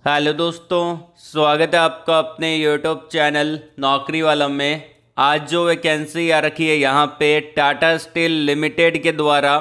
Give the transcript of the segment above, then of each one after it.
Hello दोस्तों, स्वागत है आपका अपने यूट्यूब चैनल नौकरी वाला में। आज जो वैकेंसी आ रखी है यहाँ पे टाटा स्टील लिमिटेड के द्वारा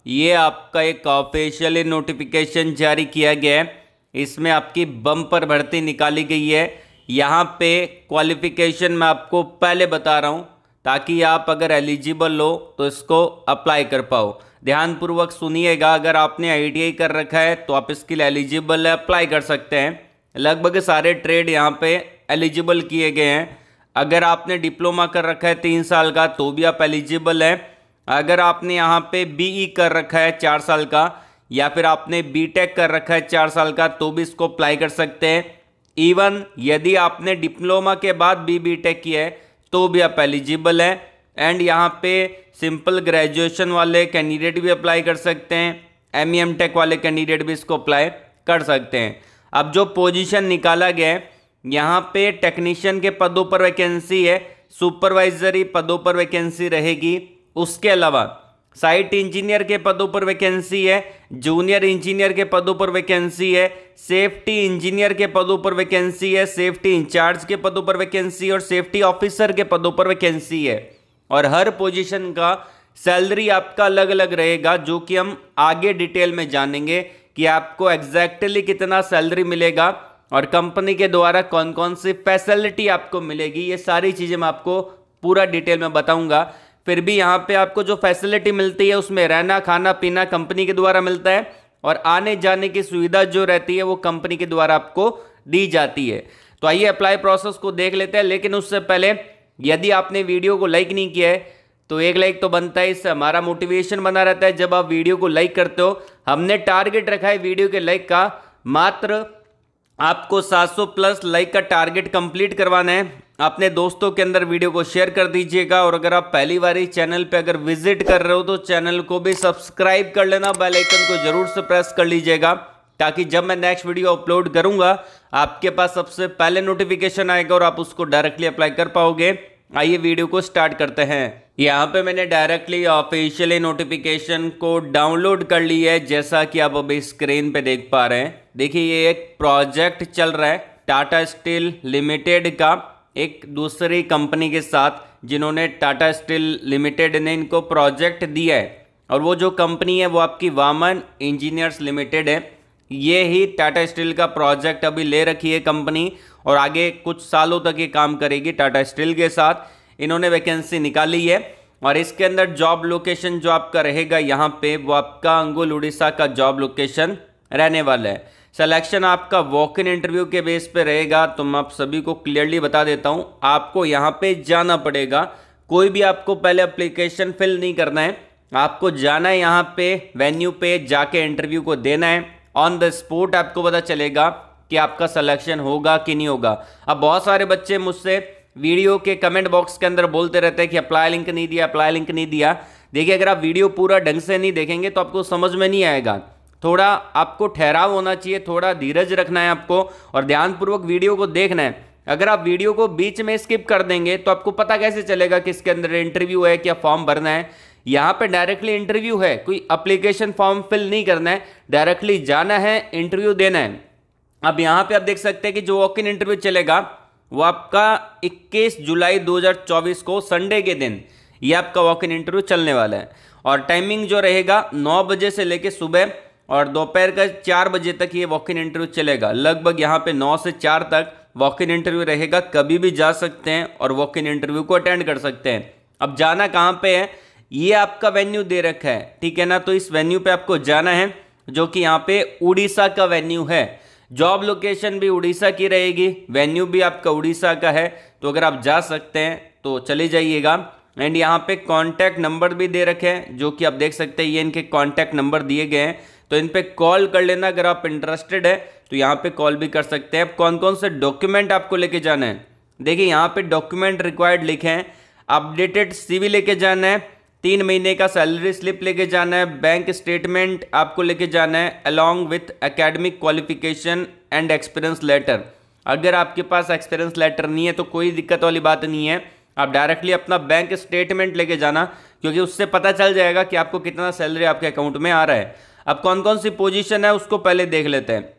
ये आपका एक ऑफिशियली नोटिफिकेशन जारी किया गया है। इसमें आपकी बम्पर भर्ती निकाली गई है। यहाँ पे क्वालिफिकेशन मैं आपको पहले बता रहा हूँ ताकि आप अगर एलिजिबल हो तो इसको अप्लाई कर पाओ। ध्यानपूर्वक सुनिएगा। अगर आपने आईटीआई कर रखा है तो आप इसके लिए एलिजिबल है, अप्लाई कर सकते हैं। लगभग सारे ट्रेड यहाँ पे एलिजिबल किए गए हैं। अगर आपने डिप्लोमा कर रखा है 3 साल का तो भी आप एलिजिबल हैं। अगर आपने यहाँ पे बीई कर रखा है 4 साल का या फिर आपने बीटेक कर रखा है 4 साल का तो भी इसको अप्लाई कर सकते हैं। इवन यदि आपने डिप्लोमा के बाद बीटेक किया है तो भी आप एलिजिबल हैं। एंड यहाँ पे सिंपल ग्रेजुएशन वाले कैंडिडेट भी अप्लाई कर सकते हैं। एम टेक वाले कैंडिडेट भी इसको अप्लाई कर सकते हैं। अब जो पोजीशन निकाला गया है यहाँ पे टेक्नीशियन के पदों पर वैकेंसी है, सुपरवाइजरी पदों पर वैकेंसी रहेगी। उसके अलावा साइट इंजीनियर के पदों पर वैकेंसी है, जूनियर इंजीनियर के पदों पर वैकेंसी है, सेफ्टी इंजीनियर के पदों पर वैकेंसी है, सेफ्टी इंचार्ज के पदों पर वैकेंसी और सेफ्टी ऑफिसर के पदों पर वैकेंसी है। और हर पोजीशन का सैलरी आपका अलग अलग रहेगा, जो कि हम आगे डिटेल में जानेंगे कि आपको एग्जैक्टली कितना सैलरी मिलेगा और कंपनी के द्वारा कौन कौन सी फैसिलिटी आपको मिलेगी। ये सारी चीज़ें मैं आपको पूरा डिटेल में बताऊंगा। फिर भी यहाँ पे आपको जो फैसिलिटी मिलती है उसमें रहना खाना पीना कंपनी के द्वारा मिलता है और आने जाने की सुविधा जो रहती है वो कंपनी के द्वारा आपको दी जाती है। तो आइए अप्लाई प्रोसेस को देख लेते हैं। लेकिन उससे पहले यदि आपने वीडियो को लाइक नहीं किया है तो एक लाइक तो बनता है, इससे हमारा मोटिवेशन बना रहता है जब आप वीडियो को लाइक करते हो। हमने टारगेट रखा है वीडियो के लाइक का, मात्र आपको 700 प्लस लाइक का टारगेट कंप्लीट करवाना है। अपने दोस्तों के अंदर वीडियो को शेयर कर दीजिएगा और अगर आप पहली बार ही चैनल पे अगर विजिट कर रहे हो तो चैनल को भी सब्सक्राइब कर लेना, बेल आइकन को जरूर से प्रेस कर लीजिएगा ताकि जब मैं नेक्स्ट वीडियो अपलोड करूंगा आपके पास सबसे पहले नोटिफिकेशन आएगा और आप उसको डायरेक्टली अप्लाई कर पाओगे। आइए वीडियो को स्टार्ट करते हैं। यहाँ पे मैंने डायरेक्टली ऑफिशियली नोटिफिकेशन को डाउनलोड कर ली है, जैसा कि आप अभी स्क्रीन पे देख पा रहे हैं। देखिए ये एक प्रोजेक्ट चल रहा है टाटा स्टील लिमिटेड का, एक दूसरी कंपनी के साथ, जिन्होंने टाटा स्टील लिमिटेड ने इनको प्रोजेक्ट दिया है। और वो जो कंपनी है वो आपकी वामन इंजीनियर्स लिमिटेड है। ये ही टाटा स्टील का प्रोजेक्ट अभी ले रखी है कंपनी और आगे कुछ सालों तक ये काम करेगी टाटा स्टील के साथ। इन्होंने वैकेंसी निकाली है और इसके अंदर जॉब लोकेशन जो आपका रहेगा यहाँ पे वो आपका अंगुल उड़ीसा का जॉब लोकेशन रहने वाला है। सिलेक्शन आपका वॉक इन इंटरव्यू के बेस पे रहेगा। तो मैं आप सभी को क्लियरली बता देता हूँ, आपको यहाँ पे जाना पड़ेगा। कोई भी आपको पहले एप्लीकेशन फिल नहीं करना है, आपको जाना है यहाँ पे वेन्यू पे जाके इंटरव्यू को देना है। ऑन द स्पॉट आपको पता चलेगा कि आपका सिलेक्शन होगा कि नहीं होगा। अब बहुत सारे बच्चे मुझसे वीडियो के कमेंट बॉक्स के अंदर बोलते रहते हैं कि अप्लाई लिंक नहीं दिया, अप्लाई लिंक नहीं दिया। देखिए अगर आप वीडियो पूरा ढंग से नहीं देखेंगे तो आपको समझ में नहीं आएगा। थोड़ा आपको ठहराव होना चाहिए, थोड़ा धीरज रखना है आपको और ध्यानपूर्वक वीडियो को देखना है। अगर आप वीडियो को बीच में स्किप कर देंगे तो आपको पता कैसे चलेगा कि इसके अंदर इंटरव्यू है, क्या फॉर्म भरना है। यहाँ पे डायरेक्टली इंटरव्यू है, कोई एप्लीकेशन फॉर्म फिल नहीं करना है, डायरेक्टली जाना है, इंटरव्यू देना है। अब यहाँ पे आप देख सकते हैं कि जो वॉक इन इंटरव्यू चलेगा वो आपका 21 जुलाई 2024 को संडे के दिन ये आपका वॉक इन इंटरव्यू चलने वाला है। और टाइमिंग जो रहेगा 9 बजे से लेके सुबह और दोपहर का 4 बजे तक ये वॉक इन इंटरव्यू चलेगा। लगभग यहाँ पे 9 से 4 तक वॉक इन इंटरव्यू रहेगा। कभी भी जा सकते हैं और वॉक इन इंटरव्यू को अटेंड कर सकते हैं। अब जाना कहाँ पे है, ये आपका वेन्यू दे रखा है, ठीक है ना। तो इस वेन्यू पे आपको जाना है जो कि यहाँ पे उड़ीसा का वेन्यू है। जॉब लोकेशन भी उड़ीसा की रहेगी, वेन्यू भी आपका उड़ीसा का है। तो अगर आप जा सकते हैं तो चले जाइएगा। एंड यहाँ पे कॉन्टैक्ट नंबर भी दे रखे हैं जो कि आप देख सकते हैं, ये इनके कॉन्टैक्ट नंबर दिए गए हैं। तो इन पे कॉल कर लेना अगर आप इंटरेस्टेड है तो यहाँ पे कॉल भी कर सकते हैं। कौन कौन से डॉक्यूमेंट आपको लेके जाना है, देखिए यहाँ पे डॉक्यूमेंट रिक्वायर्ड लिखे हैं। अपडेटेड CV लेके जाना है, 3 महीने का सैलरी स्लिप लेके जाना है, बैंक स्टेटमेंट आपको लेके जाना है along with academic qualification and experience letter. अगर आपके पास एक्सपीरियंस लेटर नहीं है तो कोई दिक्कत वाली बात नहीं है, आप डायरेक्टली अपना बैंक स्टेटमेंट लेके जाना, क्योंकि उससे पता चल जाएगा कि आपको कितना सैलरी आपके अकाउंट में आ रहा है। अब कौन कौन सी पोजीशन है उसको पहले देख लेते हैं।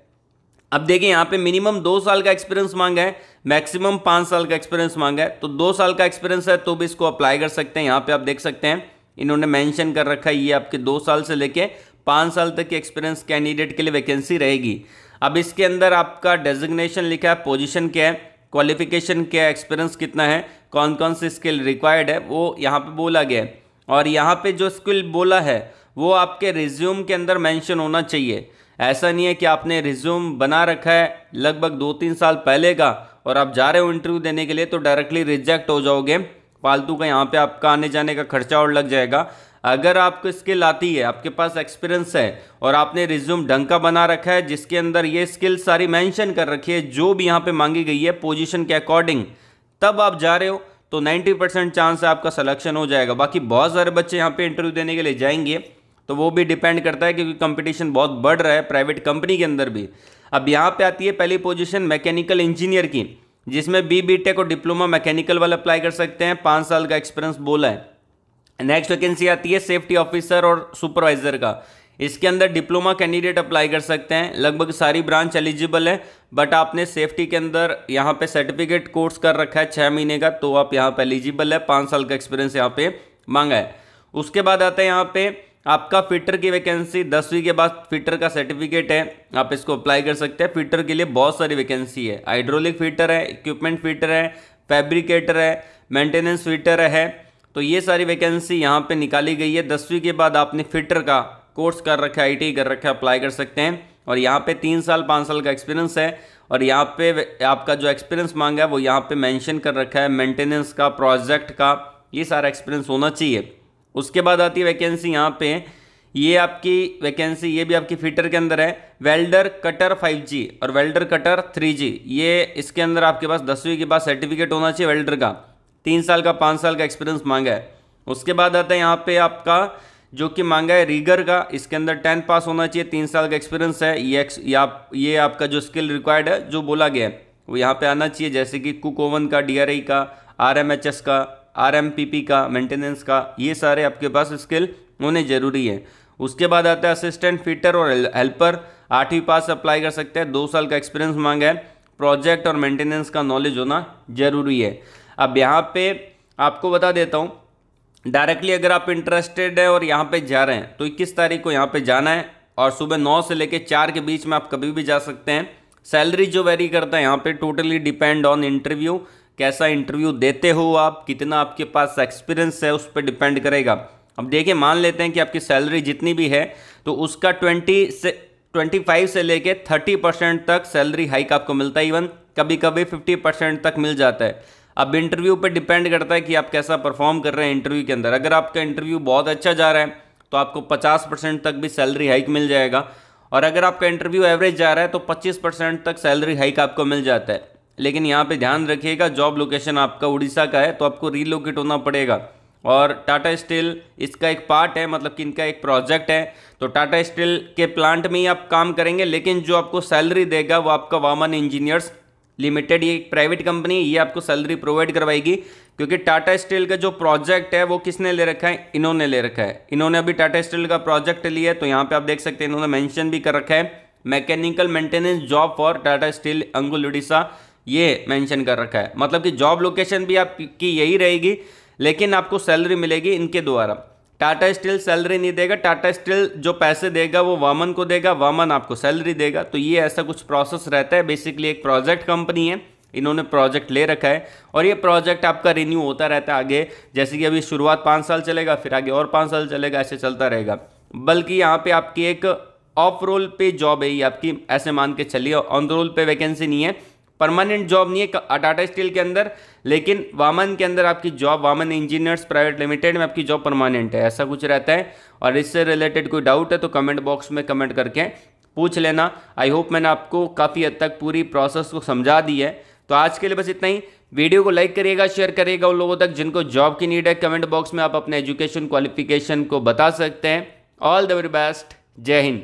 अब देखिए यहाँ पे मिनिमम 2 साल का एक्सपीरियंस मांगा है, मैक्सिमम 5 साल का एक्सपीरियंस मांगा है। तो 2 साल का एक्सपीरियंस है तो भी इसको अप्लाई कर सकते हैं। यहाँ पे आप देख सकते हैं इन्होंने मेंशन कर रखा है, ये आपके 2 साल से लेके 5 साल तक की एक्सपीरियंस कैंडिडेट के लिए वैकेंसी रहेगी। अब इसके अंदर आपका डेजिग्नेशन लिखा है, पोजीशन क्या है, क्वालिफिकेशन क्या है, एक्सपीरियंस कितना है, कौन कौन सी स्किल रिक्वायर्ड है वो यहाँ पे बोला गया है। और यहाँ पे जो स्किल बोला है वो आपके रिज्यूम के अंदर मेंशन होना चाहिए। ऐसा नहीं है कि आपने रिज्यूम बना रखा है लगभग 2-3 साल पहले का और आप जा रहे हो इंटरव्यू देने के लिए तो डायरेक्टली रिजेक्ट हो जाओगे, फालतू का यहाँ पे आपका आने जाने का खर्चा और लग जाएगा। अगर आपको स्किल आती है, आपके पास एक्सपीरियंस है और आपने रिज्यूम ढंग का बना रखा है जिसके अंदर ये स्किल सारी मेंशन कर रखी है जो भी यहाँ पे मांगी गई है पोजीशन के अकॉर्डिंग, तब आप जा रहे हो तो 90% चांस है आपका सिलेक्शन हो जाएगा। बाकी बहुत सारे बच्चे यहाँ पे इंटरव्यू देने के लिए जाएंगे तो वो भी डिपेंड करता है क्योंकि कंपटीशन बहुत बढ़ रहा है प्राइवेट कंपनी के अंदर भी। अब यहाँ पे आती है पहली पोजीशन मैकेनिकल इंजीनियर की, जिसमें BTech और डिप्लोमा मैकेनिकल वाले अप्लाई कर सकते हैं, 5 साल का एक्सपीरियंस बोला है। नेक्स्ट वैकेंसी आती है सेफ्टी ऑफिसर और सुपरवाइजर का, इसके अंदर डिप्लोमा कैंडिडेट अप्लाई कर सकते हैं। लगभग सारी ब्रांच एलिजिबल है, बट आपने सेफ्टी के अंदर यहाँ पे सर्टिफिकेट कोर्स कर रखा है 6 महीने का तो आप यहाँ पे एलिजिबल है, 5 साल का एक्सपीरियंस यहाँ पे मांगा है। उसके बाद आता है यहाँ पे आपका फिटर की वैकेंसी, 10वीं के बाद फिटर का सर्टिफिकेट है, आप इसको अप्लाई कर सकते हैं। फिटर के लिए बहुत सारी वैकेंसी है, हाइड्रोलिक फिटर है, इक्विपमेंट फिटर है, फैब्रिकेटर है, मेंटेनेंस फिटर है। तो ये सारी वैकेंसी यहाँ पे निकाली गई है। 10वीं के बाद आपने फिटर का कोर्स कर रखा है, ITI कर रखा है, अप्लाई कर सकते हैं। और यहाँ पे 3 साल 5 साल का एक्सपीरियंस है और यहाँ पे आपका जो एक्सपीरियंस मांगा है वो यहाँ पे मेंशन कर रखा है, मेंटेनेंस का, प्रोजेक्ट का, ये सारा एक्सपीरियंस होना चाहिए। उसके बाद आती है वैकेंसी यहाँ पे, ये आपकी वैकेंसी ये भी आपकी फिटर के अंदर है, वेल्डर कटर 5G और वेल्डर कटर 3G। ये इसके अंदर आपके पास 10वीं के बाद सर्टिफिकेट होना चाहिए वेल्डर का, 3 साल का 5 साल का एक्सपीरियंस मांगा है। उसके बाद आता है यहाँ पे आपका जो कि मांगा है रीगर का, इसके अंदर 10th पास होना चाहिए, 3 साल का एक्सपीरियंस है। ये आपका जो स्किल रिक्वायर्ड है जो बोला गया है वो यहाँ पे आना चाहिए, जैसे कि कुक ओवन का, DRI का, RMHS का, RMPP का, मेंटेनेंस का, ये सारे आपके पास स्किल होने जरूरी है। उसके बाद आता है असिस्टेंट फिटर और हेल्पर, 8वीं पास अप्लाई कर सकते हैं, 2 साल का एक्सपीरियंस मांगा है, प्रोजेक्ट और मेंटेनेंस का नॉलेज होना जरूरी है। अब यहाँ पे आपको बता देता हूँ, डायरेक्टली अगर आप इंटरेस्टेड है और यहाँ पे जा रहे हैं तो 21 तारीख को यहाँ पे जाना है और सुबह 9 से लेकर 4 के बीच में आप कभी भी जा सकते हैं। सैलरी जो वेरी करता है यहाँ पे टोटली डिपेंड ऑन इंटरव्यू, कैसा इंटरव्यू देते हो आप, कितना आपके पास एक्सपीरियंस है उस पर डिपेंड करेगा। अब देखिए मान लेते हैं कि आपकी सैलरी जितनी भी है तो उसका 25 से लेके 30% तक सैलरी हाइक आपको मिलता है, इवन कभी कभी 50% तक मिल जाता है। अब इंटरव्यू पे डिपेंड करता है कि आप कैसा परफॉर्म कर रहे हैं इंटरव्यू के अंदर। अगर आपका इंटरव्यू बहुत अच्छा जा रहा है तो आपको 50% तक भी सैलरी हाइक मिल जाएगा, और अगर आपका इंटरव्यू एवरेज जा रहा है तो 25% तक सैलरी हाइक आपको मिल जाता है। लेकिन यहाँ पे ध्यान रखिएगा, जॉब लोकेशन आपका उड़ीसा का है तो आपको रीलोकेट होना पड़ेगा। और टाटा स्टील इसका एक पार्ट है, मतलब कि इनका एक प्रोजेक्ट है, तो टाटा स्टील के प्लांट में ही आप काम करेंगे, लेकिन जो आपको सैलरी देगा वो आपका वामन इंजीनियर्स लिमिटेड, ये एक प्राइवेट कंपनी, ये आपको सैलरी प्रोवाइड करवाएगी। क्योंकि टाटा स्टील का जो प्रोजेक्ट है वो किसने ले रखा है, इन्होंने ले रखा है। इन्होंने अभी टाटा स्टील का प्रोजेक्ट लिया है, तो यहाँ पे आप देख सकते हैं इन्होंने मेंशन भी कर रखा है, mechanical maintenance job for Tata steel अंगुल उड़ीसा, ये मेंशन कर रखा है। मतलब कि जॉब लोकेशन भी आपकी यही रहेगी, लेकिन आपको सैलरी मिलेगी इनके द्वारा। टाटा स्टील सैलरी नहीं देगा, टाटा स्टील जो पैसे देगा वो वामन को देगा, वामन आपको सैलरी देगा। तो ये ऐसा कुछ प्रोसेस रहता है। बेसिकली एक प्रोजेक्ट कंपनी है, इन्होंने प्रोजेक्ट ले रखा है और ये प्रोजेक्ट आपका रिन्यू होता रहता है आगे। जैसे कि अभी शुरुआत 5 साल चलेगा, फिर आगे और 5 साल चलेगा, ऐसे चलता रहेगा। बल्कि यहाँ पे आपकी एक ऑफ रोल पे जॉब है ये आपकी, ऐसे मान के चलिए, ऑन रोल पे वैकेंसी नहीं है, परमानेंट जॉब नहीं है टाटा स्टील के अंदर, लेकिन वामन के अंदर आपकी job, Vaman engineers private limited में आपकी जॉब परमानेंट है, ऐसा कुछ रहता है। और इससे रिलेटेड कोई डाउट है तो कमेंट बॉक्स में कमेंट करके पूछ लेना। आई होप मैंने आपको काफ़ी हद तक पूरी प्रोसेस को समझा दी है। तो आज के लिए बस इतना ही। वीडियो को लाइक करिएगा, शेयर करिएगा उन लोगों तक जिनको जॉब की नीड है। कमेंट बॉक्स में आप अपने एजुकेशन क्वालिफिकेशन को बता सकते हैं। ऑल द वेरी बेस्ट, जय हिंद।